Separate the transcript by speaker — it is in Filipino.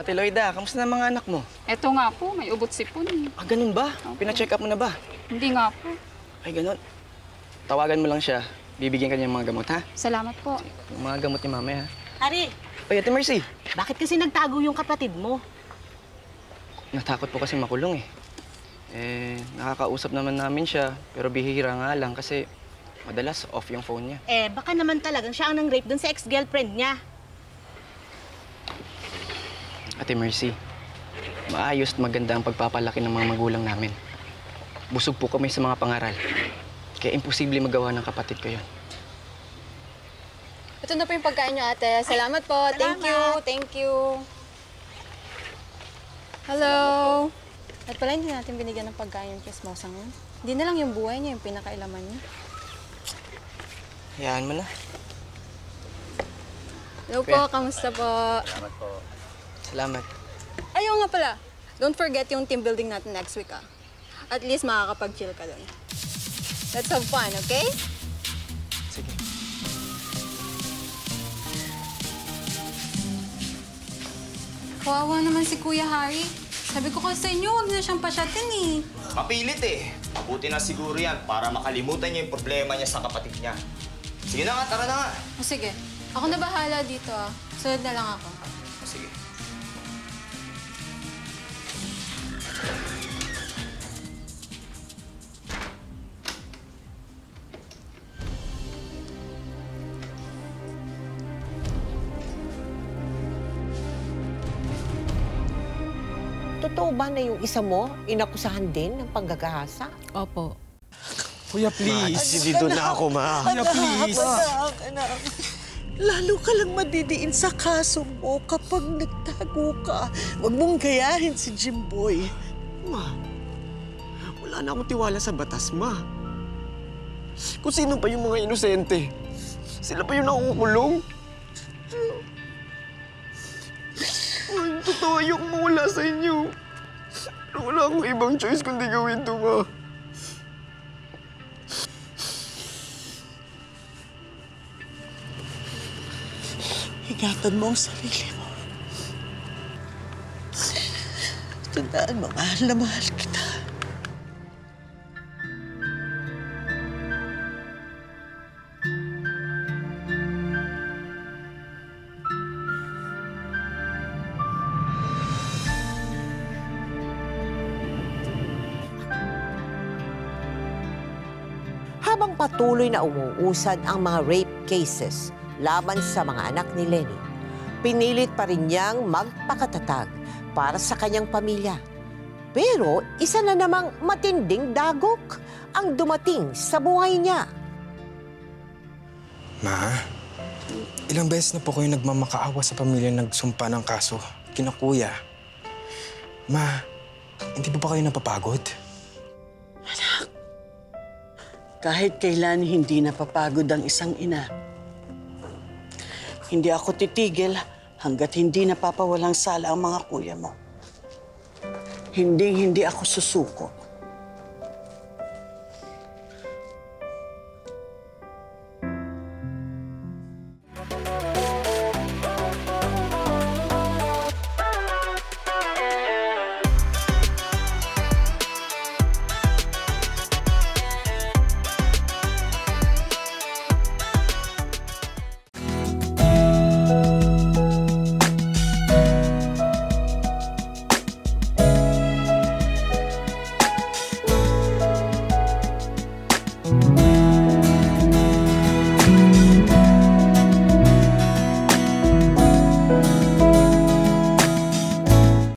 Speaker 1: Ate Loida, kamusta na mga anak mo?
Speaker 2: Eto nga po, may ubot sipon.
Speaker 1: Ah, ganun ba?
Speaker 2: Opo.
Speaker 1: Pina-check up mo na ba?
Speaker 2: Hindi nga po.
Speaker 1: Ay, ganun. Tawagan mo lang siya. Bibigyan ka niya ng mga gamot, ha?
Speaker 2: Salamat po.
Speaker 1: Yung mga gamot niya mamaya, ha?
Speaker 3: Ari,
Speaker 1: Ay, Ate Mercy.
Speaker 3: bakit kasi nagtago yung kapatid mo?
Speaker 1: Natakot po kasi makulong, eh. Nakakausap naman namin siya, pero bihira nga lang kasi madalas off yung phone niya.
Speaker 3: Baka naman talagang siya ang nang-rape dun sa ex-girlfriend niya.
Speaker 1: Ate Mercy, maayos at maganda ang pagpapalaki ng mga magulang namin. Busog po kami sa mga pangaral. Kaya imposible magawa ng kapatid ko yun.
Speaker 4: Ito na po yung pagkain nyo, ate. Salamat po. Thank you. Thank you. Hello. At pala hindi natin binigyan ng pagkain yung chismosang yun. Hindi na lang yung buhay niya, yung pinakailaman niya.
Speaker 1: Hayaan mo na.
Speaker 4: Hello po, kamusta po?
Speaker 1: Salamat po. Salamat.
Speaker 4: Ayaw nga pala. Don't forget yung team building natin next week, ah. At least makakapag-chill ka doon. Let's have fun, okay?
Speaker 1: Sige.
Speaker 4: Kawawa naman si Kuya Harry. Sabi ko kasi sa inyo, huwag na siyang pasyatin eh.
Speaker 5: Mapilit eh. Mabuti na siguro yan para makalimutan niya yung problema niya sa kapatid niya. Sige na nga, tara na nga.
Speaker 4: O sige, ako na bahala dito, ah. Sunod na lang ako.
Speaker 5: Sige.
Speaker 6: Totoo ba na yung isa mo inakusahan din ng panggagahasa?
Speaker 4: Opo.
Speaker 7: Kuya, please. Dito na ako, ma.
Speaker 6: Kuya, please.
Speaker 8: Anak. Lalo ka lang madidiin sa kaso mo kapag nagtago ka. Huwag mong gayahin si Jimboy.
Speaker 7: Ma, wala na akong tiwala sa batas, ma. Kung sino pa yung mga inosente, sila pa yung nakukulong. Ay, totoo yung mawala sa inyo. Pero wala akong ibang choice kundi gawin to, ma.
Speaker 8: Ingatan mo ang sarili mo. Tandaan mo, mahal na mahal kita.
Speaker 6: Habang patuloy na umuusad ang mga rape cases laban sa mga anak ni Lenny, pinilit pa rin niyang magpakatatag para sa kanyang pamilya. Pero isa na namang matinding dagok ang dumating sa buhay niya.
Speaker 9: Ma, ilang beses na po kayo nagmamakaawa sa pamilya nagsumpa ng kaso kina Kuya. Ma, hindi po ba kayo napapagod?
Speaker 8: Kahit kailan hindi napapagod ang isang ina. Hindi ako titigil hanggat hindi napapawalang sala ang mga kuya mo. Hindi ako susuko.
Speaker 6: Thank you.